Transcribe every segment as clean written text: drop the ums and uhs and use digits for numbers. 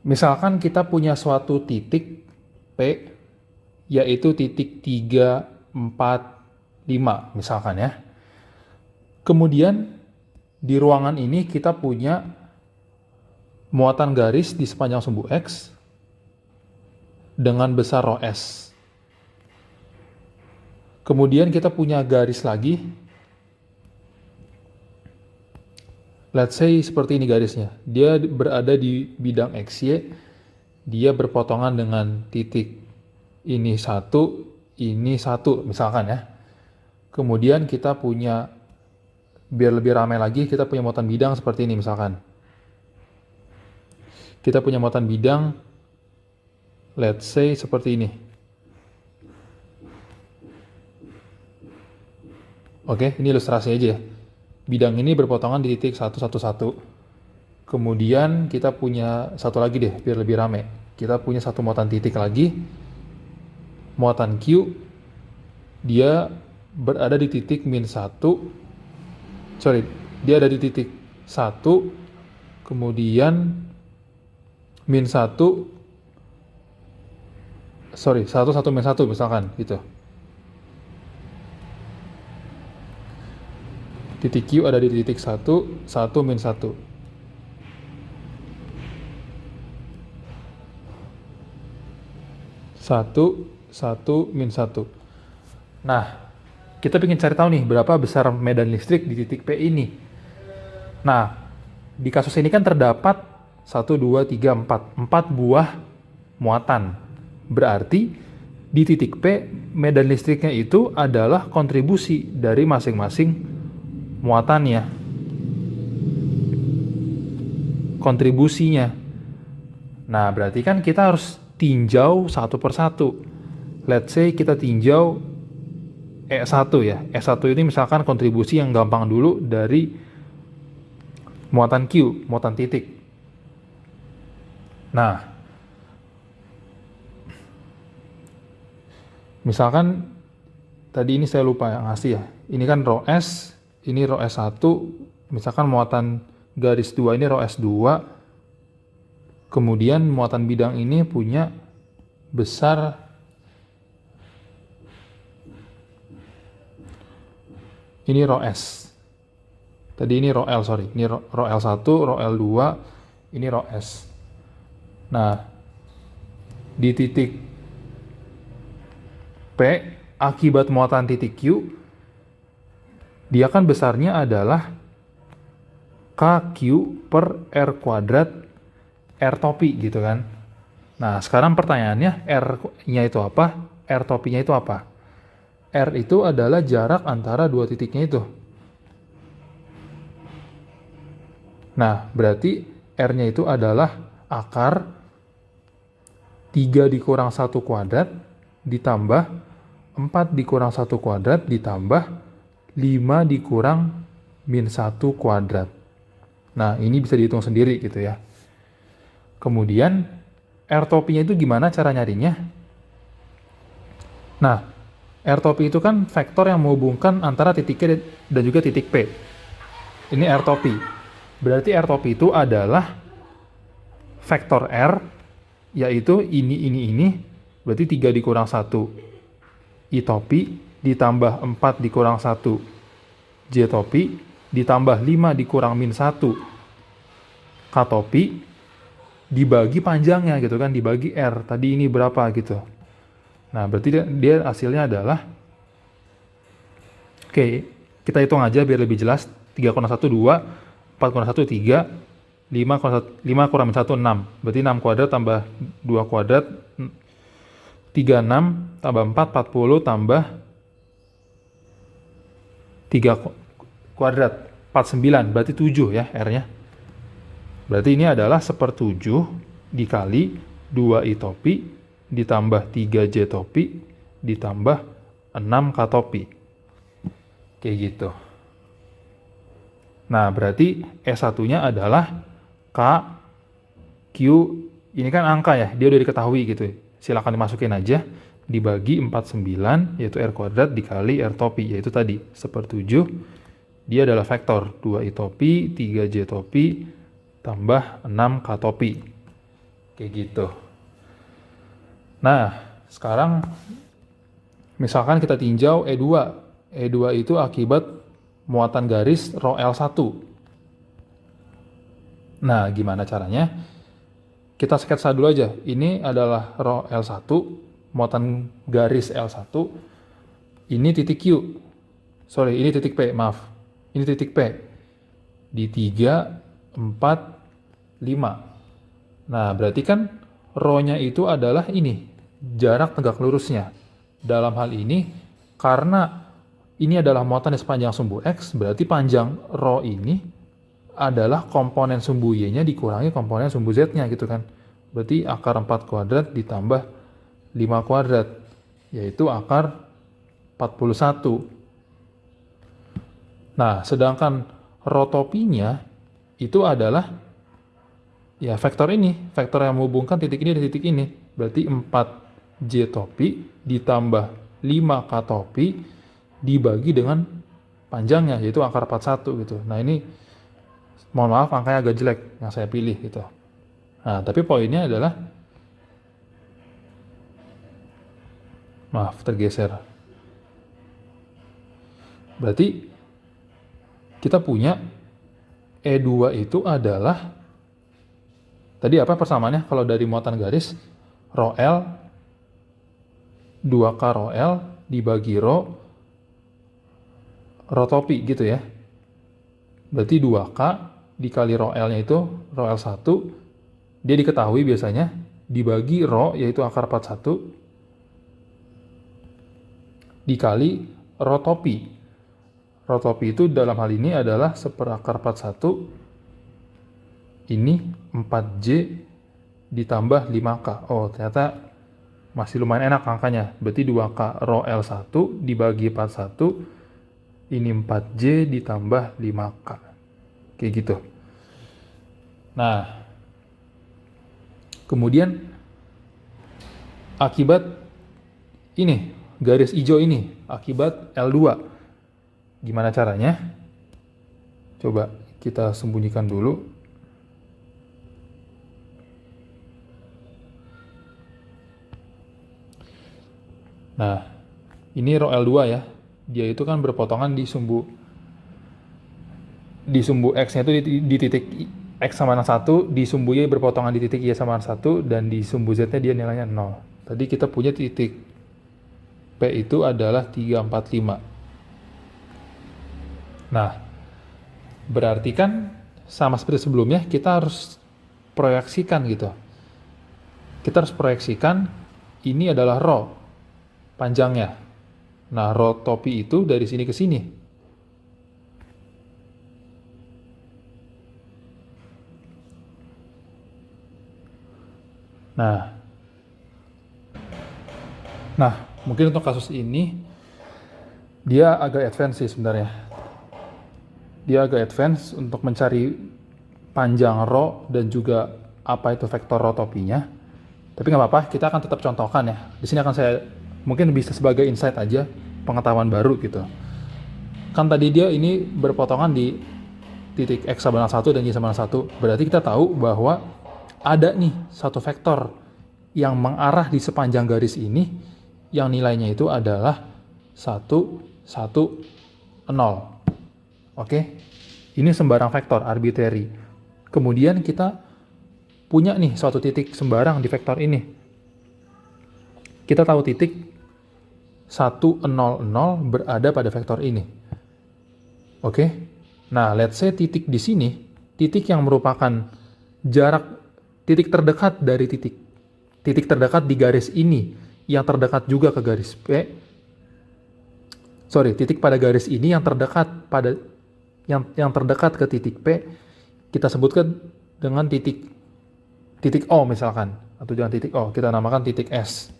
Misalkan kita punya suatu titik P, yaitu titik 3, 4, 5 misalkan ya. Kemudian di ruangan ini kita punya muatan garis di sepanjang sumbu X dengan besar rho S. Kemudian kita punya garis lagi. Let's say seperti ini garisnya. Dia berada di bidang XY. Dia berpotongan dengan titik ini satu misalkan ya. Kemudian kita punya, biar lebih ramai lagi, kita punya muatan bidang seperti ini misalkan. Kita punya muatan bidang, let's say seperti ini. Oke, ini ilustrasi aja ya. Bidang ini berpotongan di titik 1, 1, 1. Kemudian kita punya satu lagi deh, biar lebih ramai. Kita punya satu muatan titik lagi. Muatan Q, dia berada di titik min 1. Dia ada di titik 1. Kemudian min 1. 1, 1, min 1 misalkan, gitu. Titik Q ada di titik 1, 1, min 1. Satu, min 1. Nah, kita ingin cari tahu nih berapa besar medan listrik di titik P ini. Nah, di kasus ini kan terdapat 1, 2, 3, 4 buah muatan. Berarti di titik P, medan listriknya itu adalah kontribusi dari masing-masing muatannya. Kontribusinya. Nah, berarti kan kita harus tinjau satu persatu. Let's say kita tinjau E1 ya. E1 ini misalkan kontribusi yang gampang dulu dari muatan Q, muatan titik. Nah, misalkan tadi ini saya lupa yang ngasih ya. Ini kan rho S, ini rho S1, misalkan muatan garis 2 ini rho S2. Kemudian muatan bidang ini punya besar ini rho S. Tadi ini rho L, sorry. Ini rho L1, rho L2, ini rho S. Nah, di titik P, akibat muatan titik Q, dia kan besarnya adalah KQ per R kuadrat R topi gitu kan. Nah, sekarang pertanyaannya R-nya itu apa? R topinya itu apa? R itu adalah jarak antara dua titiknya itu. Nah, berarti R-nya itu adalah akar 3 dikurang 1 kuadrat ditambah 4 dikurang 1 kuadrat ditambah 5 dikurang min 1 kuadrat. Nah, ini bisa dihitung sendiri gitu ya. Kemudian, R topinya itu gimana cara nyarinya? Nah, R topi itu kan vektor yang menghubungkan antara titik K dan juga titik P. Ini R topi. Berarti R topi itu adalah vektor R, yaitu ini. Berarti 3 dikurang 1 I topi ditambah 4 dikurang 1 J topi ditambah 5 dikurang min 1 K topi dibagi panjangnya gitu kan, dibagi R. Tadi ini berapa gitu. Nah, berarti dia hasilnya adalah, oke, kita hitung aja biar lebih jelas. 3 kurang 1, 2, 4 kurang 1, 3, 5 kurang min 1, 6. Berarti 6 kuadrat tambah 2 kuadrat, 36 tambah 4, 40 tambah 3 kuadrat, 49. Berarti 7 ya R-nya. Berarti ini adalah 1/7 dikali 2 I topi ditambah 3 J topi ditambah 6 K topi. Kayak gitu. Nah, berarti S1-nya adalah K, Q, ini kan angka ya, dia udah diketahui gitu. Silakan dimasukin aja, dibagi 49, yaitu R kuadrat dikali R topi, yaitu tadi 1/7. Dia adalah vektor 2 I topi, 3 J topi, tambah 6 K topi. Kayak gitu. Nah, sekarang misalkan kita tinjau E2. E2 itu akibat muatan garis row L1. Nah, gimana caranya? Kita sketsa dulu aja. Ini adalah row L1, muatan garis L1. Ini titik Q. Sorry, ini titik P, maaf. Ini titik P. Di 3, 4, 5. Nah, berarti kan row-nya itu adalah ini, jarak tegak lurusnya. Dalam hal ini, karena ini adalah muatan di sepanjang sumbu X, berarti panjang row ini adalah komponen sumbu Y-nya dikurangi komponen sumbu Z-nya gitu kan. Berarti akar 4 kuadrat ditambah 5 kuadrat, yaitu akar 41. Nah, sedangkan row topinya itu adalah ya vektor ini, vektor yang menghubungkan titik ini dan titik ini. Berarti 4J topi ditambah 5K topi dibagi dengan panjangnya, yaitu akar 41 gitu. Nah, ini mohon maaf angkanya agak jelek yang saya pilih gitu. Nah, tapi poinnya adalah, maaf tergeser. Berarti kita punya E2 itu adalah, tadi apa persamaannya kalau dari muatan garis? Row L, 2K row L dibagi row topi gitu ya. Berarti 2K dikali row L-nya itu, row L1, dia diketahui biasanya, dibagi row, yaitu akar 41, dikali row topi. Row topi itu dalam hal ini adalah seperakar 41, ini 4J ditambah 5K. Oh, ternyata masih lumayan enak angkanya. Berarti 2K row L1 dibagi 41, ini 4J ditambah 5K. Kayak gitu. Nah, kemudian akibat ini, garis hijau ini, akibat L2. Gimana caranya? Coba kita sembunyikan dulu. Nah, ini row L2 ya. Dia itu kan berpotongan di sumbu X-nya itu di titik X sama 1, di sumbu Y berpotongan di titik Y sama 1, dan di sumbu Z-nya dia nilainya 0. Tadi kita punya titik P itu adalah 3, 4, 5. Nah, berarti kan sama seperti sebelumnya, kita harus proyeksikan gitu. Kita harus proyeksikan ini adalah row panjangnya. Nah, row topi itu dari sini ke sini. Nah, mungkin untuk kasus ini dia agak advance sih sebenarnya. Dia agak advance untuk mencari panjang row dan juga apa itu vektor row topinya. Tapi nggak apa-apa, kita akan tetap contohkan ya. Di sini akan saya mungkin bisa sebagai insight aja, pengetahuan baru gitu. Kan tadi dia ini berpotongan di titik X sama 1 dan Y sama 1. Berarti kita tahu bahwa ada nih satu vektor yang mengarah di sepanjang garis ini yang nilainya itu adalah 1, 1, 0. Oke, ini sembarang vektor arbitrary. Kemudian kita punya nih suatu titik sembarang di vektor ini. Kita tahu titik 1, 0, 0 berada pada vektor ini. Oke, nah let's say titik di sini, titik yang merupakan jarak, titik terdekat dari titik terdekat di garis ini, yang terdekat juga ke garis P. Sorry, titik pada garis ini yang terdekat pada yang terdekat ke titik P, kita sebutkan dengan titik O misalkan, atau jangan titik O, kita namakan titik S.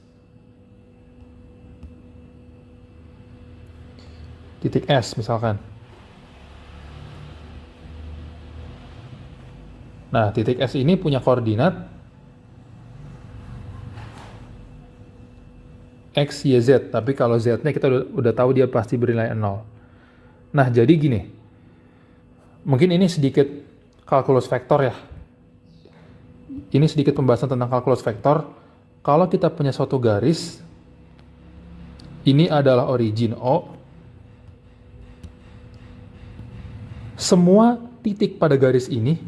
Titik S misalkan. Nah, titik S ini punya koordinat X, Y, Z, tapi kalau Z-nya kita udah tahu dia pasti bernilai 0. Nah, jadi gini. Mungkin ini sedikit kalkulus vektor ya. ini sedikit pembahasan tentang kalkulus vektor. Kalau kita punya suatu garis, ini adalah origin O. Semua titik pada garis ini,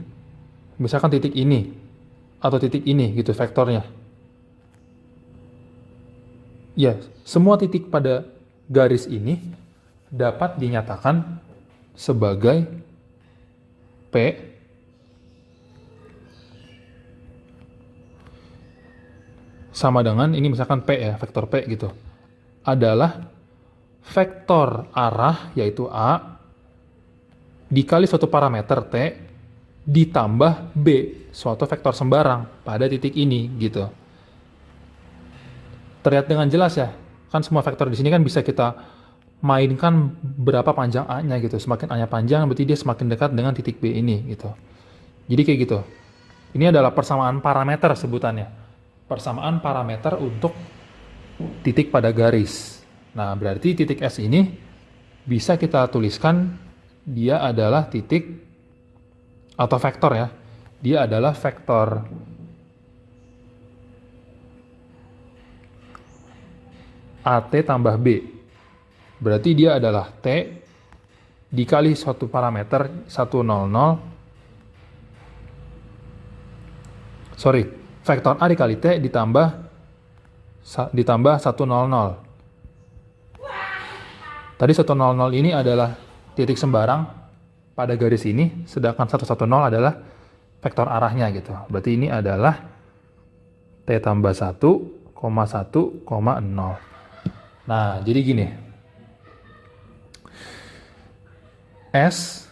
misalkan titik ini, atau titik ini gitu vektornya. Ya, semua titik pada garis ini dapat dinyatakan sebagai P sama dengan, ini misalkan P ya, vektor P gitu, adalah vektor arah, yaitu A, dikali suatu parameter T, ditambah B, suatu vektor sembarang pada titik ini, gitu. Terlihat dengan jelas ya, kan semua vektor di sini kan bisa kita mainkan berapa panjang A-nya gitu. Semakin A-nya panjang, berarti dia semakin dekat dengan titik B ini, gitu. Jadi kayak gitu. Ini adalah persamaan parameter sebutannya. Persamaan parameter untuk titik pada garis. Nah, berarti titik S ini bisa kita tuliskan dia adalah titik atau vektor ya. Dia adalah vektor AT tambah B. Berarti dia adalah T dikali suatu parameter 100. Sorry, vektor A dikali T ditambah 100. Tadi 100 ini adalah titik sembarang pada garis ini, sedangkan 110 adalah vektor arahnya gitu. Berarti ini adalah T tambah 1, 1,0. Nah, jadi gini. S,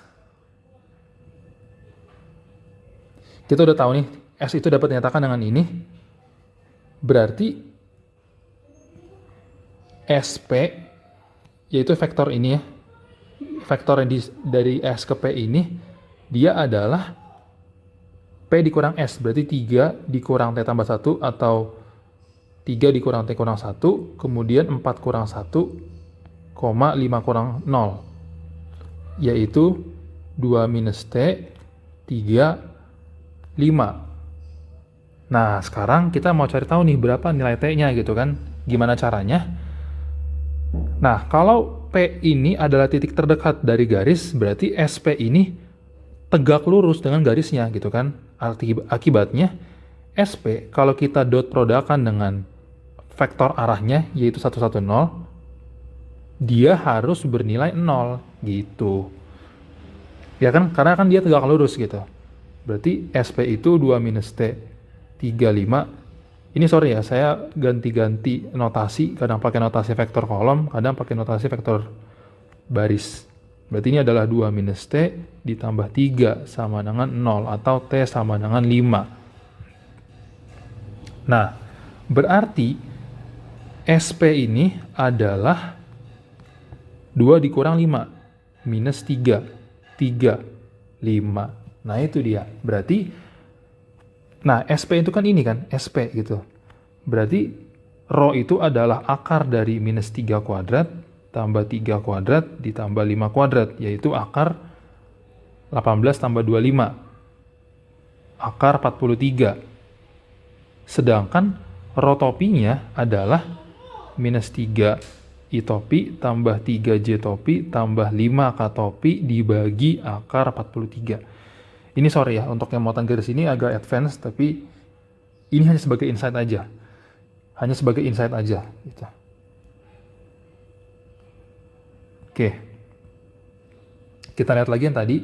kita udah tahu nih, S itu dapat dinyatakan dengan ini. Berarti SP, yaitu vektor ini ya, vektor yang dari S ke P ini, dia adalah P dikurang S, berarti 3 dikurang T tambah 1, atau 3 dikurang T kurang 1, kemudian 4 kurang 1, 5 kurang 0, yaitu 2 minus T, 3, 5. Nah, sekarang kita mau cari tahu nih berapa nilai T-nya gitu kan. Gimana caranya? Nah, kalau P ini adalah titik terdekat dari garis, berarti SP ini tegak lurus dengan garisnya gitu kan. Akibatnya, SP kalau kita dot produkkan dengan vektor arahnya, yaitu 110, dia harus bernilai 0 gitu. Ya kan, karena kan dia tegak lurus gitu. Berarti SP itu 2 minus T, 3, 5. Ini sorry ya, saya ganti-ganti notasi, kadang pakai notasi vektor kolom, kadang pakai notasi vektor baris. Berarti ini adalah 2 minus T ditambah 3 sama dengan 0, atau T sama dengan 5. Nah, berarti SP ini adalah 2 dikurang 5, minus 3, 3, 5. Nah, itu dia. Berarti, nah, SP itu kan ini kan, SP gitu. Berarti, rho itu adalah akar dari minus 3 kuadrat, tambah 3 kuadrat, ditambah 5 kuadrat, yaitu akar 18 tambah 25. Akar 43. Sedangkan, rho topinya adalah minus 3 I topi, tambah 3J topi, tambah 5K topi, dibagi akar 43. Ini sorry ya, untuk yang muatan garis ini agak advance, tapi ini hanya sebagai insight aja. Hanya sebagai insight aja. Gitu. Oke. Kita lihat lagi yang tadi.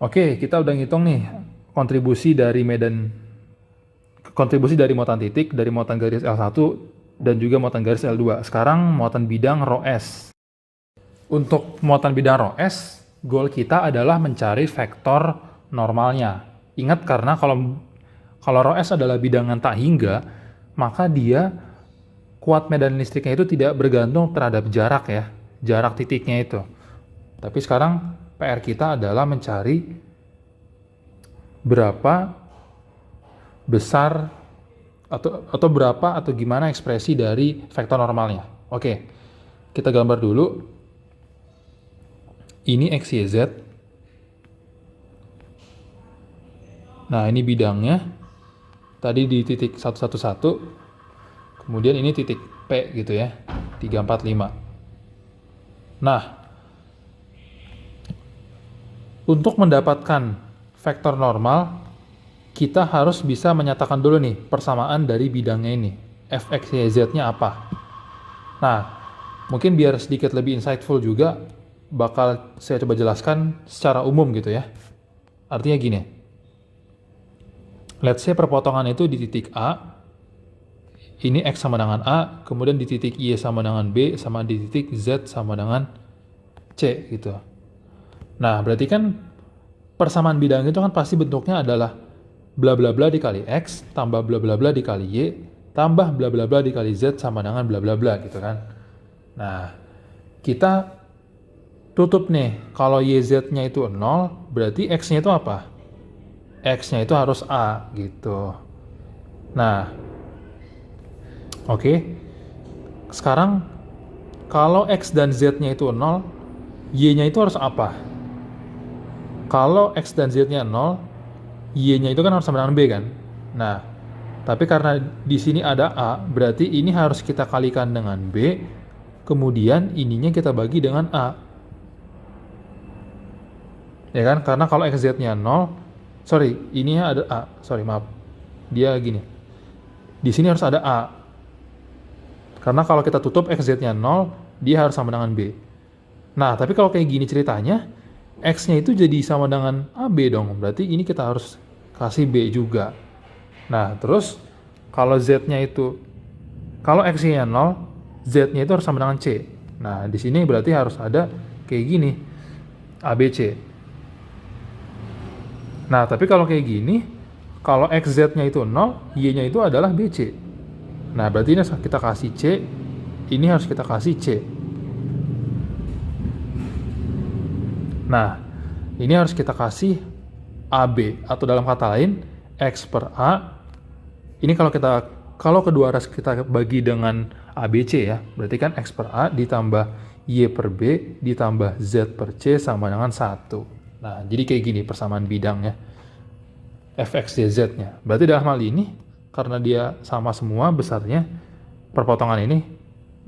Oke, kita udah ngitung nih kontribusi dari muatan titik, dari muatan garis L1, dan juga muatan garis L2. Sekarang muatan bidang rho S. Untuk muatan bidang rho S, goal kita adalah mencari vektor normalnya. Ingat, karena kalau rho S adalah bidangan tak hingga, maka dia kuat medan listriknya itu tidak bergantung terhadap jarak ya, jarak titiknya itu. Tapi sekarang PR kita adalah mencari berapa besar atau berapa atau gimana ekspresi dari vektor normalnya. Oke, kita gambar dulu. Ini X, Y, Z. Nah, ini bidangnya. Tadi di titik 111, kemudian ini titik P gitu ya, 3, 4, 5. Nah, untuk mendapatkan vektor normal, kita harus bisa menyatakan dulu nih persamaan dari bidangnya ini. Fx, y, z-nya apa? Nah, mungkin biar sedikit lebih insightful juga, bakal saya coba jelaskan secara umum gitu ya. Artinya gini, let's say perpotongan itu di titik A, ini X sama dengan A, kemudian di titik Y sama dengan B, sama di titik Z sama dengan C gitu. Nah, berarti kan persamaan bidang itu kan pasti bentuknya adalah bla bla bla dikali X, tambah bla bla bla dikali Y, tambah bla bla bla dikali Z sama dengan bla bla bla gitu kan. Nah, kita tutup nih, kalau YZ-nya itu 0, berarti X-nya itu apa? X-nya itu harus A gitu. Nah, oke. Sekarang kalau X dan Z-nya itu 0, Y-nya itu harus apa? Kalau X dan Z-nya 0, Y-nya itu kan harus sama dengan B kan? Nah, tapi karena di sini ada A, berarti ini harus kita kalikan dengan B, kemudian ininya kita bagi dengan A. Ya kan? Karena kalau XZ-nya 0, sorry, ininya ada A. Sorry, maaf. Dia gini. Di sini harus ada A. Karena kalau kita tutup XZ-nya 0, dia harus sama dengan B. Nah, tapi kalau kayak gini ceritanya, X-nya itu jadi sama dengan AB dong. Berarti ini kita harus kasih B juga. Nah, terus kalau Z-nya itu, kalau X-nya 0, Z-nya itu harus sama dengan C. Nah, di sini berarti harus ada kayak gini, ABC. Nah, tapi kalau kayak gini, kalau XZ-nya itu 0, Y-nya itu adalah BC. Nah, berarti ini kita kasih C, ini harus kita kasih C. Nah, ini harus kita kasih AB, atau dalam kata lain, X per A. Ini kalau kedua ras kita bagi dengan ABC ya, berarti kan X per A ditambah Y per B ditambah Z per C sama dengan 1. Nah, jadi kayak gini persamaan bidangnya, Fx, Y, Z-nya. Berarti dalam hal ini, karena dia sama semua besarnya, perpotongan ini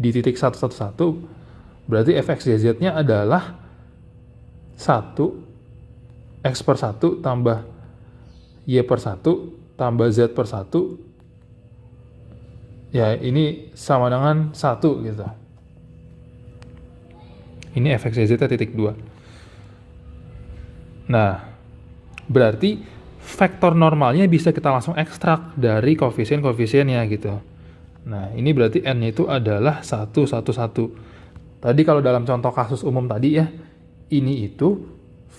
di titik 111, berarti Fx, Y, Z-nya adalah 1, X per 1 tambah Y per 1 tambah Z per 1. Ya, ini sama dengan 1 gitu. Ini Fx, Y, Z-nya titik 2. Nah, berarti vektor normalnya bisa kita langsung ekstrak dari koefisien-koefisiennya gitu. Nah, ini berarti N-nya itu adalah 1, 1, 1. Tadi kalau dalam contoh kasus umum tadi ya, ini itu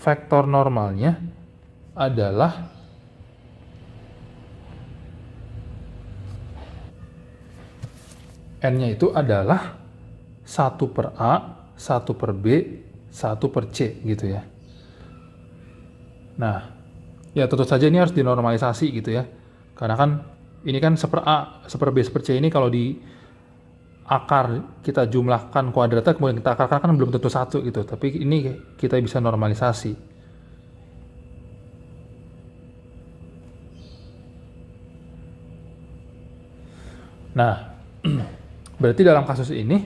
vektor normalnya adalah N-nya itu adalah 1 per A, 1 per B, 1 per C gitu ya. Nah, ya tentu saja ini harus dinormalisasi gitu ya. Karena kan ini kan 1 per A, 1 per B, 1 per C ini kalau di akar kita jumlahkan kuadratnya, kemudian kita akarkan kan belum tentu 1 gitu. Tapi ini kita bisa normalisasi. Nah, berarti dalam kasus ini,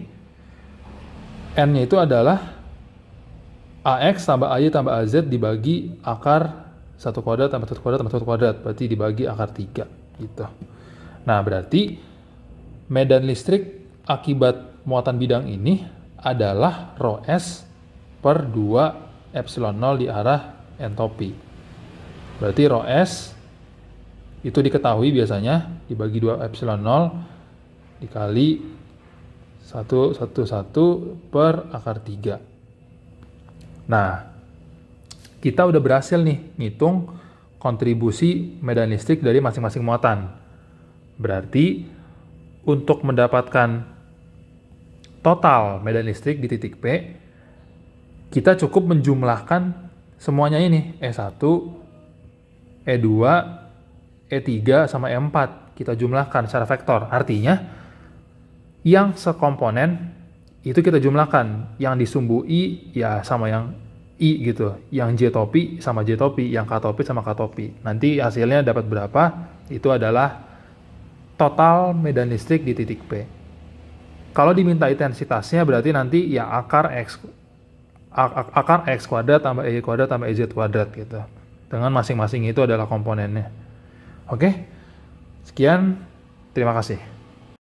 N-nya itu adalah AX tambah AY tambah AZ dibagi akar 1 kuadrat tambah 1 kuadrat tambah 1 kuadrat. Berarti dibagi akar 3 gitu. Nah, berarti medan listrik akibat muatan bidang ini adalah rho S per 2 epsilon 0 di arah entropi. Berarti rho S itu diketahui biasanya dibagi 2 epsilon 0 dikali 1, 1, 1 per akar 3. Nah, kita udah berhasil nih ngitung kontribusi medan listrik dari masing-masing muatan. Berarti untuk mendapatkan total medan listrik di titik P, kita cukup menjumlahkan semuanya ini, E1, E2, E3, sama E4. Kita jumlahkan secara vektor. Artinya, yang sekomponen itu kita jumlahkan. Yang disumbu I ya sama yang I gitu, yang J topi sama J topi, yang K topi sama K topi. Nanti hasilnya dapat berapa, itu adalah total medan listrik di titik P. Kalau diminta intensitasnya berarti nanti ya akar X kuadrat tambah Y kuadrat tambah Z kuadrat gitu. Dengan masing-masing itu adalah komponennya. Oke, sekian, terima kasih.